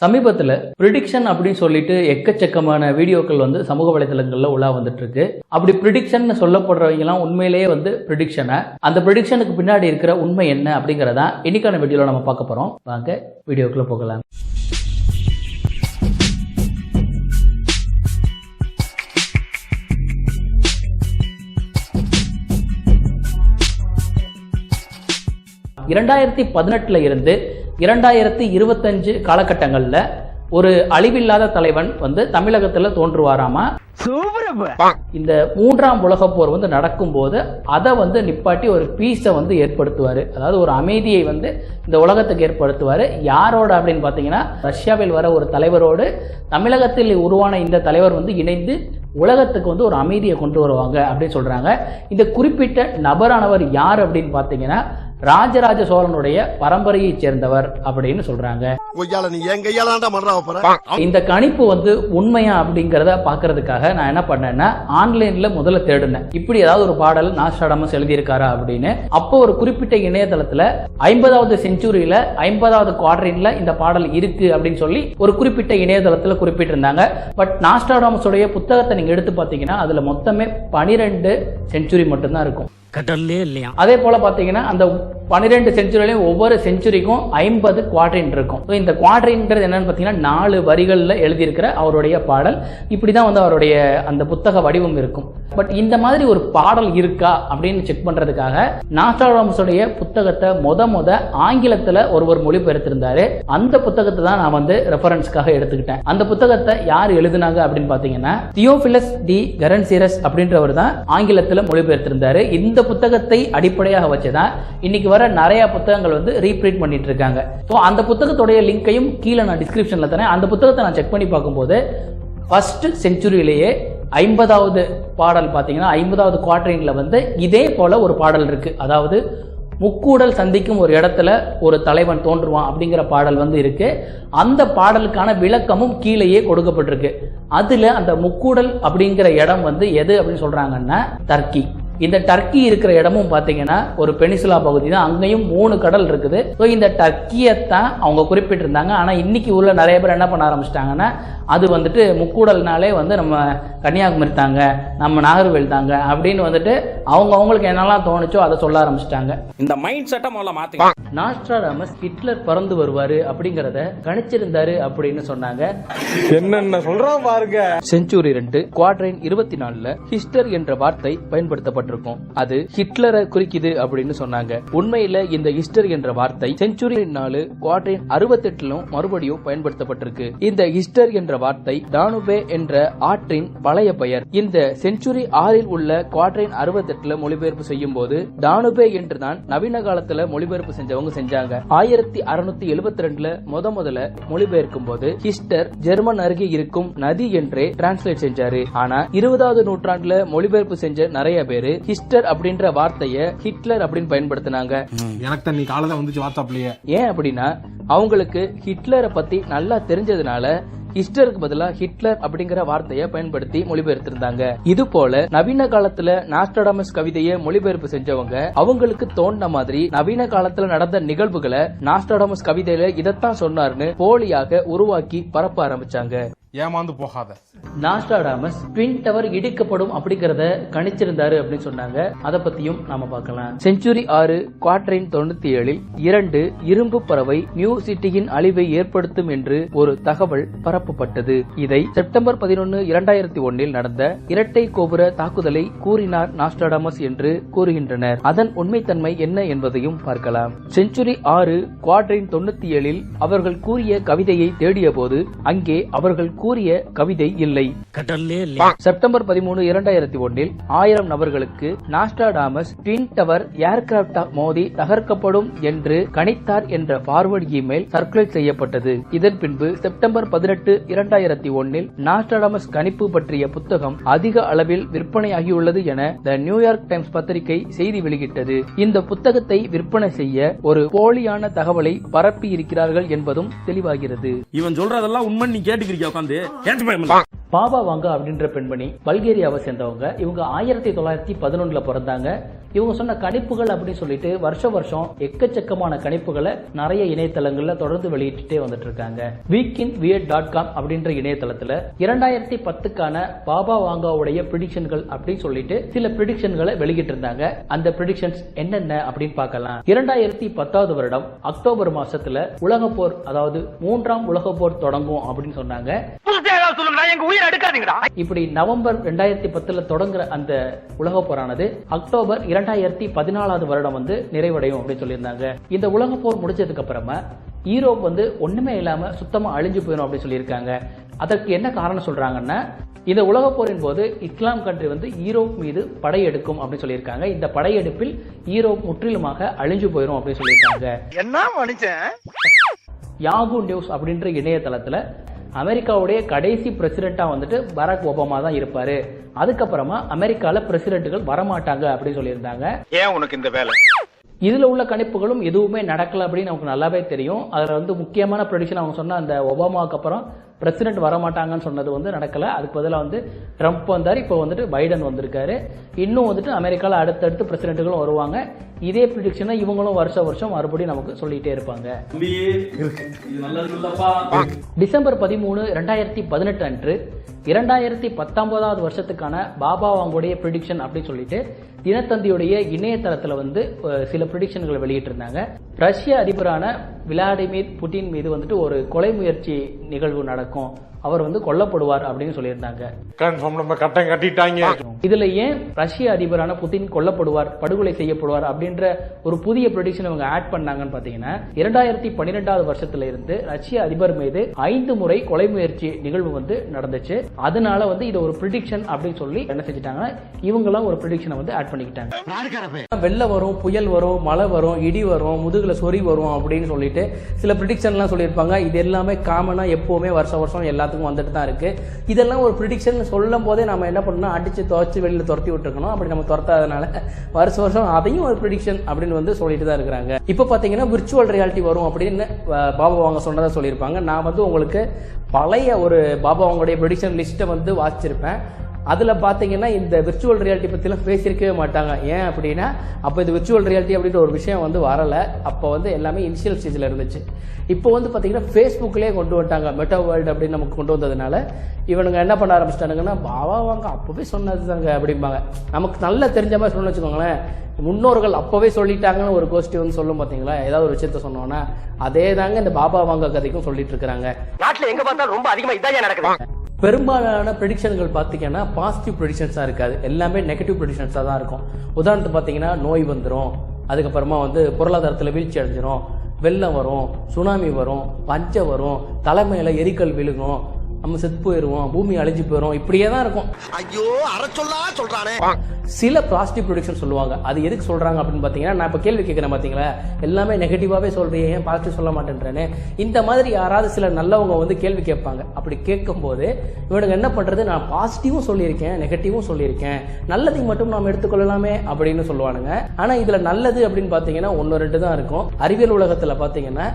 சமீபத்தில் ப்ரிடிக்ஷன் அப்படின்னு சொல்லிட்டு எக்கச்சக்கமான வீடியோக்கள் வந்து சமூக வலைதளங்களில் உலா வந்துட்டு இருக்கு. அப்படி ப்ரிடிக்ஷன் சொல்லப்படுறவங்கலாம் உண்மையிலேயே வந்து ப்ரிடிக்ஷனை, அந்த ப்ரிடிக்ஷனுக்கு பின்னாடி இருக்கிற உண்மை என்ன அப்படிங்கிறதா இன்னைக்கான வீடியோவில் நம்ம பார்க்க போகிறோம். வாங்க வீடியோக்குள்ள போகலாம். இருந்து 2025 காலகட்டங்களில் ஒரு அழிவில்லாத தலைவன் வந்து தமிழகத்தில் தோன்றுவாராமா. இந்த 3ஆம் உலக போர் வந்து நடக்கும் போது அதை வந்து நிப்பாட்டி ஒரு பீஸை வந்து ஏற்படுத்துவார். அதாவது ஒரு அமைதியை வந்து இந்த உலகத்துக்கு ஏற்படுத்துவார். யாரோட அப்படின்னு பார்த்தீங்கன்னா, ரஷ்யாவில் வர ஒரு தலைவரோடு தமிழகத்தில் உருவான இந்த தலைவர் வந்து இணைந்து உலகத்துக்கு வந்து ஒரு அமைதியை கொண்டு வருவாங்க அப்படின்னு சொல்றாங்க. இந்த குறிப்பிட்ட நபரானவர் யார் அப்படின்னு பார்த்தீங்கன்னா, ராஜராஜ சோழனுடைய பரம்பரையை சேர்ந்தவர் அப்படின்னு சொல்றாங்க. இந்த கணிப்பு வந்து உண்மையா அப்படிங்கறத பாக்குறதுக்காக நான் என்ன பண்ணேன்னா, ஆன்லைன்ல முதல்ல தேடினேன், இப்படி ஏதாவது ஒரு பாடல் நாஸ்ட்ராடமஸ் எழுதியிருக்காரா அப்படின்னு. அப்போ ஒரு குறிப்பிட்ட இணையதளத்துல 50வது செஞ்சுரியில 50வது குவாட்ரின்ல இந்த பாடல் இருக்கு அப்படின்னு சொல்லி ஒரு குறிப்பிட்ட இணையதளத்துல குறிப்பிட்டிருந்தாங்க. பட் நாஸ்ட்ராடமஸ் உடைய புத்தகத்தை நீங்க எடுத்து பாத்தீங்கன்னா அதுல மொத்தமே 12 செஞ்சுரி மட்டும்தான் இருக்கும். அதே போல பாத்தீங்கன்னா அந்த 12 செஞ்சுரியிலையும் ஒவ்வொரு செஞ்சுரிக்கும் 50 குவாட்ரின் இருக்கும். இந்த குவாட்ரின்றது என்னன்னு பாத்தீங்கன்னா 4 வரிகள்ல எழுதியிருக்கிற அவருடைய பாடல். இப்படிதான் வந்து அவருடைய அந்த புத்தக வடிவம் இருக்கும். பட் இந்த மாதிரி ஒரு பாடல் இருக்கா அப்படின்னு செக் பண்றதுக்காக நாஸ்ட்ராடமஸுடைய புத்தகத்தை முத ஆங்கிலத்துல ஒருவர் மொழிபெயர்த்திருந்தாரு. அந்த புத்தகத்தை தான் நான் வந்து ரெஃபரன்ஸ்க்காக எடுத்துக்கிட்டேன். அந்த புத்தகத்தை யார் எழுதினாங்க அப்படின்னு பாத்தீங்கன்னா, தியோபிலஸ் டி கரன்சிரஸ் அப்படின்றவர் தான் ஆங்கிலத்துல மொழிபெயர்த்திருந்தாரு. இந்த புத்தகத்தை அடிப்படையாக வச்சுதான் இன்னைக்கு வர நிறைய புத்தகங்கள் வந்து ரீப்ரிண்ட் பண்ணிட்டு இருக்காங்க. அந்த புத்தகத்துடைய லிங்கையும் கீழே நான் டிஸ்கிரிப்ஷன்ல தரேன். அந்த புத்தகத்தை நான் செக் பண்ணி பார்க்கும்போது ஃபர்ஸ்ட் செஞ்சுரியிலேயே 50வது பாடல் பார்த்தீங்கன்னா 50வது குவாட்ரின்ல வந்து இதே போல ஒரு பாடல் இருக்கு. அதாவது முக்கூடல் சந்திக்கும் ஒரு இடத்துல ஒரு தலைவன் தோன்றுவான் அப்படிங்கிற பாடல் வந்து இருக்கு. அந்த பாடலுக்கான விளக்கமும் கீழேயே கொடுக்கப்பட்டிருக்கு. அதுல அந்த முக்கூடல் அப்படிங்கிற இடம் வந்து எது அப்படின்னு சொல்றாங்கன்னா டர்க்கி. இந்த டர்க்கி இருக்கிற இடமும் பாத்தீங்கன்னா ஒரு பெனிசுலா பகுதி தான். அங்கேயும் 3 கடல் இருக்குது. இந்த டர்க்கியத்தான் அவங்க குறிப்பிட்டிருந்தாங்க. ஆனா இன்னைக்கு உள்ள நிறைய பேர் என்ன பண்ண ஆரம்பிச்சிட்டாங்கன்னா, அது வந்துட்டு முக்கூடல்னாலே வந்து நம்ம கன்னியாகுமரி தாங்க, நம்ம நாகர்கோவில் தாங்க அப்படின்னு வந்துட்டு அவங்களுக்கு என்னெல்லாம் தோணுச்சோ அதை சொல்ல ஆரம்பிச்சிட்டாங்க. இந்த மைண்ட் செட்டை முதல்ல மாத்துங்க. நாஸ்ட்ராடமஸ் ஹிட்லர் பறந்து வருவாரு அப்படிங்கறத கணிச்சிருந்தாரு அப்படின்னு சொன்னாங்க. என்னென்ன சொல்றோம் பாருங்க. செஞ்சுரி 2 குவாட்ரைன் 24ல ஹிஸ்டர் என்ற வார்த்தை பயன்படுத்தப்பட்டிருக்கும். அது ஹிட்லரை குறிக்குது அப்படின்னு சொன்னாங்க. உண்மையில இந்த ஹிஸ்டர் என்ற வார்த்தை செஞ்சுரி 4 குவாட்ரைன் 68லும் மறுபடியும் பயன்படுத்தப்பட்டிருக்கு. இந்த ஹிஸ்டர் என்ற வார்த்தை டானுபே என்ற ஆற்றின் பழைய பெயர். இந்த செஞ்சுரி 6ல் உள்ள குவாட்ரைன் 68ல மொழிபெயர்ப்பு செய்யும் போது டானுபே என்று தான் நவீன காலத்துல மொழிபெயர்ப்பு செஞ்சவங்க செஞ்சாங்க. 1672ல முதல்ல மொழிபெயர்க்கும் போது ஹிஸ்டர் ஜெர்மன் அருகே இருக்கும் நதி என்றே டிரான்ஸ்லேட் செஞ்சாரு. ஆனா 20வது நூற்றாண்டுல மொழிபெயர்ப்பு செஞ்ச நிறைய பேரு ஹிஸ்டர் அப்படின்ற வார்த்தையை ஹிட்லர் அப்படின்னு பயன்படுத்தினாங்க. எனக்கு தண்ணி காலதான் வந்துச்சு வாட்ஸ்அப்லயே. ஏன் அப்படின்னா அவங்களுக்கு ஹிட்லரை பத்தி நல்லா தெரிஞ்சதுனால ஹிஸ்டருக்கு பதிலா ஹிட்லர் அப்படிங்கிற வார்த்தையை பயன்படுத்தி மொழிபெயர்த்திருந்தாங்க. இது போல நவீன காலத்துல நாஸ்ட்ராடமஸ் கவிதையை மொழிபெயர்ப்பு செஞ்சவங்க அவங்களுக்கு தோன்ற மாதிரி நவீன காலத்துல நடந்த நிகழ்வுகளை நாஸ்ட்ராடமஸ் கவிதையில இதைத்தான் சொன்னார்னு போலியாக உருவாக்கி பரப்ப ஆரம்பிச்சாங்க. ஏமாந்து போகாத. நாஸ்ட்ராடமஸ் ட்வின் டவர் இடிக்கப்படும் அப்படிங்கறத கணிச்சிருந்தாரு அப்படின்னு சொன்னாங்க. அத பத்தியும் நாம பார்க்கலாம். செஞ்சுரி 6 குவாட்ரைன் 97ல் 2 இரும்பு பறவை நியூ சிட்டியின் அழிவை ஏற்படுத்தும் என்று ஒரு தகவல் பரப்பப்பட்டது. இதை செப்டம்பர் 11, 2001ல் நடந்த இரட்டை கோபுர தாக்குதலை கூறினார் நாஸ்ட்ராடமஸ் என்று கூறுகின்றனர். அதன் உண்மைத்தன்மை என்ன என்பதையும் பார்க்கலாம். செஞ்சுரி 6 குவாட்ரைன் 97ல் அவர்கள் கூறிய கவிதையை தேடிய போது அங்கே அவர்கள் கூறிய கவிதை இல்லை. செப்டம்பர் 13, 2001ல் 1000 நபர்களுக்கு நாஸ்ட்ராடமஸ் ட்வின் டவர் ஏர்கிராப்ட் மோதி தகர்க்கப்படும் என்று கணித்தார் என்ற ஃபார்வர்ட் இமெயில் சர்க்குலேட் செய்யப்பட்டது. இதன் பின்பு செப்டம்பர் 18, 2001ல் நாஸ்ட்ராடமஸ் கணிப்பு பற்றிய புத்தகம் அதிக அளவில் விற்பனையாகியுள்ளது என த நியூயார்க் டைம்ஸ் பத்திரிகை செய்தி வெளியிட்டது. இந்த புத்தகத்தை விற்பனை செய்ய ஒரு போலியான தகவலை பரப்பி இருக்கிறார்கள் என்பதும் தெளிவாகிறது. இவன் சொல்றதெல்லாம் உண்மை நீ கேட்டுக்கிறியா உட்காந்து? பாபா வாங்கா அப்படின்ற பெண்மணி பல்கேரியாவை சேர்ந்தவங்க. இவங்க 1911ல பிறந்தாங்க. இவங்க சொன்ன கணிப்புகள் அப்படின்னு சொல்லிட்டு வருஷம் எக்கச்சக்கமான கணிப்புகளை நிறைய இணையதளங்கள்ல தொடர்ந்து வெளியிட்டுட்டே வந்துட்டு இருக்காங்க. weekinweird.com அப்படின்ற இணையதளத்துல 2010க்கான பாபா வாங்காவுடைய ப்ரெடிக்ஷன்கள் அப்படின்னு சொல்லிட்டு சில ப்ரெடிக்ஷன்களை வெளியிட்டு இருந்தாங்க. அந்த ப்ரெடிக்ஷன்ஸ் என்னென்ன அப்படின்னு பார்க்கலாம். 2010வது வருடம் அக்டோபர் மாசத்துல உலக போர், அதாவது 3ஆம் உலக போர் தொடங்கும் அப்படின்னு சொன்னாங்க. இப்படி நவம்பர் 2010ல தொடங்குற அந்த உலக போரானது அக்டோபர் 2014வது வருடம் வந்து நிறைவடையும் அப்படின்னு சொல்லியிருந்தாங்க. இந்த உலக போர் முடிஞ்சதுக்கு அப்புறமா யூரோப் வந்து ஒண்ணுமே இல்லாம சுத்தமா அழிஞ்சு போயிடும் அப்படின்னு சொல்லியிருக்காங்க. அதற்கு என்ன காரணம் சொல்றாங்கன்னா, இந்த உலக போரின் போது இஸ்லாம் கண்ட்ரி வந்து யூரோப் மீது படையெடுக்கும் அப்படின்னு சொல்லியிருக்காங்க. இந்த படையெடுப்பில் யூரோப் முற்றிலுமாக அழிஞ்சு போயிடும் அப்படின்னு சொல்லியிருக்காங்க. என்ன மனுஷன்? யாகு நியூஸ் அப்படின்ற இணையதளத்துல அமெரிக்காவுடைய கடைசி பிரசிடென்ட்டா வந்துட்டு பராக் ஒபாமா தான் இருப்பாரு, அதுக்கப்புறமா அமெரிக்கால பிரசிடென்ட்கள் வரமாட்டாங்க அப்படின்னு சொல்லியிருந்தாங்க. ஏன் உனக்கு இந்த வேலை? இதுல உள்ள கணிப்புகளும் எதுவுமே நடக்கல அப்படின்னு நமக்கு நல்லாவே தெரியும். அதுல வந்து முக்கியமான ப்ரெடிக்ஷன் அவங்க சொன்ன அந்த ஒபாமாவுக்கு அப்புறம் பிரசிடென்ட் வரமாட்டாங்கன்னு சொன்னது வந்து நடக்கல. அதுக்கு பதிலாக வந்து ட்ரம்ப் வந்தார், இப்போ வந்துட்டு பைடன் வந்திருக்காரு. இன்னும் வந்துட்டு அமெரிக்காவில் அடுத்தடுத்து பிரசிடென்ட்டுகளும் வருவாங்க. இதே ப்ரெடிக்ஷனை இவங்களும் வருஷம் மறுபடியும் நமக்கு சொல்லிட்டே இருப்பாங்க. டிசம்பர் 13, 2018 அன்று 2019வது வருஷத்துக்கான பாபா வாங்குடைய ப்ரெடிக்ஷன் அப்படின்னு சொல்லிட்டு தினத்தந்தியுடைய இணையதளத்தில் வந்து சில ப்ரெடிக்ஷன்களை வெளியிட்டிருந்தாங்க. ரஷ்ய அதிபரான விளாடிமிர் புட்டின் மீது வந்துட்டு ஒரு கொலை முயற்சி நிகழ்வு நடக்கும், அவர் வந்து கொல்லப்படுவார் அப்படின்னு சொல்லியிருந்தாங்க. இதுல ஏன் ரஷ்ய அதிபரான புதின் கொல்லப்படுவார், படுகொலை செய்யப்படுவார் அப்படின்ற ஒரு புதிய ப்ரெடிக்ஷன் இவங்க ஆட் பண்ணாங்கன்னு பாத்தீங்கன்னா, 2012வது வருஷத்துல இருந்து ரஷ்ய அதிபர் மீது 5 முறை கொலை முயற்சி நிகழ்வு வந்து நடந்துச்சு. அதனால வந்து இது ஒரு ப்ரெடிக்ஷன் அப்படின்னு சொல்லி என்ன செஞ்சுட்டாங்கன்னா, இவங்களாம் ஒரு ப்ரெடிக்ஷனை வந்து ஆட் பண்ணிக்கிட்டாங்க. வெள்ளம் வரும், புயல் வரும், மழை வரும், இடி வரும், முதுகுல சொறி வரும் அப்படின்னு சொல்லிட்டு சில ப்ரெடிக்ஷன்லாம் சொல்லியிருப்பாங்க. இது எல்லாமே காமனா எப்பவுமே வருஷம் எல்லாத்துக்கும் வந்துட்டு தான் இருக்கு. இதெல்லாம் ஒரு ப்ரெடிக்ஷன் சொல்லும் போதே நம்ம என்ன பண்ணணும், அடிச்சு துவச்சு வெளியில துரத்தி விட்டுருக்கணும். அப்படி நம்ம துரத்தாதனால வருஷம் அதையும் ஒரு ப்ரெடிக்ஷன் அப்படின்னு வந்து சொல்லிட்டு தான் இருக்கிறாங்க. இப்போ பாத்தீங்கன்னா விர்ச்சுவல் ரியாலிட்டி வரும் அப்படின்னு பாபா வாங்க சொன்னதா சொல்லியிருப்பாங்க. நான் வந்து உங்களுக்கு பழைய ஒரு பாபா வாங்களுடைய ப்ரெடிக்ஷன் லிஸ்ட்டை வந்து வாசிச்சிருப்பேன். அதில் பார்த்தீங்கன்னா இந்த விர்ச்சுவல் ரியாலிட்டி பற்றிலாம் பேசியிருக்கவே மாட்டாங்க. ஏன் அப்படின்னா, அப்போ இது விர்ச்சுவல் ரியாலிட்டி அப்படின்ற ஒரு விஷயம் வந்து வரலை. அப்போ வந்து எல்லாமே இனிஷியல் ஸ்டேஜில் இருந்துச்சு. இப்போ வந்து பார்த்தீங்கன்னா ஃபேஸ்புக்லேயே கொண்டு வந்துட்டாங்க, மெட்டா வேர்ல்டு அப்படின்னு நமக்கு கொண்டு வந்ததுனால இவனுங்க என்ன பண்ண ஆரம்பிச்சிட்டானுங்கன்னா, பாபா வாங்க அப்போவே சொன்னது தாங்க அப்படிம்பாங்க. நமக்கு நல்லா தெரிஞ்ச மாதிரி சொல்லணும்னு வச்சுக்கோங்களேன். முன்னோர்கள் அப்போவே சொல்லிட்டாங்கன்னு ஒரு கோஷ்டி வந்து சொல்லும் பார்த்தீங்களா, ஏதாவது ஒரு விஷயத்த சொன்னோன்னா அதே தாங்க இந்த பாபா வாங்க கதைக்கும் சொல்லிட்டு இருக்கிறாங்க. நாட்டில் எங்க பார்த்தாலும் ரொம்ப அதிகமாக இதான் நடக்குது. பெரும்பாலான ப்ரெடிக்ஷன்கள் பார்த்தீங்கன்னா பாசிட்டிவ் ப்ரெடிக்ஷன்ஸாக இருக்காது, எல்லாமே நெகட்டிவ் ப்ரெடிக்ஷன்ஸாக தான் இருக்கும். உதாரணத்துக்கு பார்த்தீங்கன்னா நோய் வந்துடும், அதுக்கப்புறமா வந்து பொருளாதாரத்தில் வீழ்ச்சி அடைஞ்சிரும், வெள்ளம் வரும், சுனாமி வரும், பஞ்சம் வரும், தலைமையில எரிக்கல் விழுகும், நம்ம செத்து போயிடுவோம், பூமி அழிஞ்சு போயிடும், இப்படியே தான் இருக்கும். ஐயோ அரை சொல்றானே. சில பாசிட்டிவ் ப்ரெடிக்ஷன் சொல்லுவாங்க. அது எதுக்கு சொல்றாங்க அப்படின்னு பாத்தீங்கன்னா, நான் இப்ப கேள்வி கேட்கிறேன் பாத்தீங்களா, எல்லாமே நெகட்டிவாவே சொல்றீங்க, ஏன் பாசிட்டிவ் சொல்ல மாட்டேன்றேன்னு. இந்த மாதிரி யாராவது சில நல்லவங்க வந்து கேள்வி கேட்பாங்க. அப்படி கேட்கும் போது இவனுங்க என்ன பண்றது, நான் பாசிட்டிவும் சொல்லியிருக்கேன், நெகட்டிவும் சொல்லியிருக்கேன், நல்லதை மட்டும் நாம் எடுத்துக்கொள்ளலாமே அப்படின்னு சொல்லுவானுங்க. ஆனா இதுல நல்லது அப்படின்னு பாத்தீங்கன்னா 1-2 தான் இருக்கும். அறிவியல் உலகத்துல பாத்தீங்கன்னா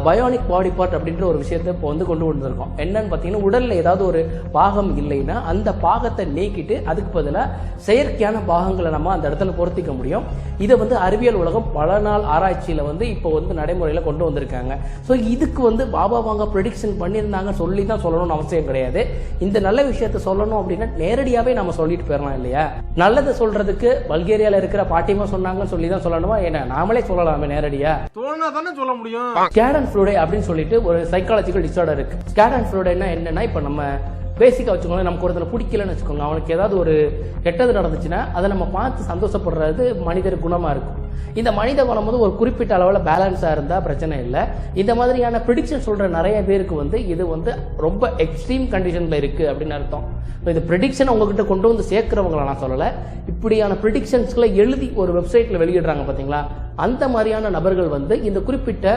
பயோனிக் பாடி பார்ட் அப்படின்ற ஒரு விஷயத்தை இப்போ வந்து கொண்டு வந்திருக்கோம். என்னன்னு பார்த்தீங்கன்னா, உடல்ல ஏதாவது ஒரு பாகம் இல்லைன்னா அந்த பாகத்தை நீக்கிட்டு அதுக்கு பதிலாக செயற்கையான பாகங்களை நம்ம அந்த இடத்துல பொருத்திக்க முடியும். இதை வந்து அறிவியல் உலகம் பல நாள் ஆராய்ச்சியில் வந்து இப்போ வந்து நடைமுறையில் கொண்டு வந்திருக்காங்க. ஸோ இதுக்கு வந்து பாபா வாங்க ப்ரெடிக்ஷன் பண்ணியிருந்தாங்க சொல்லி தான் சொல்லணும்னு அவசியம் கிடையாது. இந்த நல்ல விஷயத்த சொல்லணும் அப்படின்னா நேரடியாகவே நம்ம சொல்லிட்டு போயிடலாம் இல்லையா. நல்லதை சொல்றதுக்கு பல்கேரியாவில் இருக்கிற பாட்டிமா சொன்னாங்கன்னு சொல்லி தான் சொல்லணுமா, ஏன்னா நாமளே சொல்லலாமே நேரடியா. சொல்ல முடியும். ஸ்கேடன்ஃப்ளூடே அப்படின்னு சொல்லிட்டு ஒரு சைக்காலஜிக்கல் டிசார்டர் இருக்கு. ஸ்கேடன்ஃப்ளூடேன்னா என்னன்னா, இப்போ நம்ம பேசிக்காக வச்சுக்கோங்களேன், நமக்கு ஒருத்தனை பிடிக்கலன்னு வச்சுக்கோங்க, அவனுக்கு ஏதாவது ஒரு கெட்டது நடந்துச்சுன்னா அதை நம்ம பார்த்து சந்தோஷப்படுறது மனிதர் குணமாக இருக்கும். இந்த மனித குணம் வந்து ஒரு குறிப்பிட்ட அளவில் பேலன்ஸாக இருந்தால் பிரச்சனை இல்லை. இந்த மாதிரியான ப்ரெடிக்ஷன் சொல்கிற நிறைய பேருக்கு வந்து இது வந்து ரொம்ப எக்ஸ்ட்ரீம் கண்டிஷனில் இருக்குது அப்படின்னு அர்த்தம். இந்த ப்ரெடிக்ஷன் உங்ககிட்ட கொண்டு வந்து சேர்க்கிறவங்கள நான் சொல்லலை, இப்படியான ப்ரெடிக்ஷன்ஸ்களை எழுதி ஒரு வெப்சைட்டில் வெளியிடுறாங்க பார்த்தீங்களா, அந்த மாதிரியான நபர்கள் வந்து இந்த குறிப்பிட்ட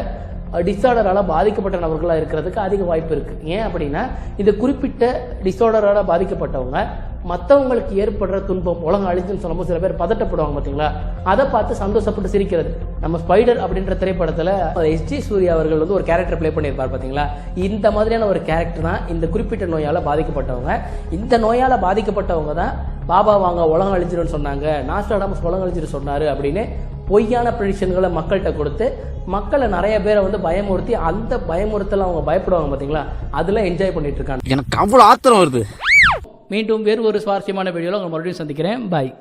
டிஸார்டரால பாதிக்கப்பட்ட நபர்களாக இருக்கிறதுக்கு அதிக வாய்ப்பு இருக்கு. ஏன் அப்படின்னா, இந்த குறிப்பிட்ட டிஸார்டரால பாதிக்கப்பட்டவங்க மற்றவங்களுக்கு ஏற்படுற துன்பம் உலகம் அழிஞ்சுன்னு சொல்லும்போது சில பேர் பதட்டப்படுவாங்க பார்த்தீங்களா, அதை பார்த்து சந்தோஷப்பட்டு சிரிக்கிறது. நம்ம ஸ்பைடர் அப்படின்ற திரைப்படத்தில் எஸ்ஜி சூர்யா அவர்கள் வந்து ஒரு கேரக்டர் ப்ளே பண்ணியிருப்பார் பார்த்தீங்களா. இந்த மாதிரியான ஒரு கேரக்டர் தான் இந்த குறிப்பிட்ட நோயால் பாதிக்கப்பட்டவங்க. இந்த நோயால் பாதிக்கப்பட்டவங்க தான் பாபா வாங்க உலகம் அழிஞ்சிருன்னு சொன்னாங்க, நாஸ்டாடமஸ் உலகம் அழிஞ்சிரு சொன்னார் அப்படின்னு பொய்யான ப்ரெடிக்ஷன்களை மக்கள்கிட்ட கொடுத்து மக்களை நிறைய பேரை வந்து பயமுறுத்தி அந்த பயமுறுத்தல அவங்க பயப்படுவாங்க பார்த்தீங்களா, அதில் என்ஜாய் பண்ணிட்டு இருக்காங்க. எனக்கு அவ்வளவு ஆத்திரம் வருது. மீண்டும் வேறு ஒரு சுவாரஸ்யமான வீடியோவில் உங்களை மறுபடியும் சந்திக்கிறேன். பாய்.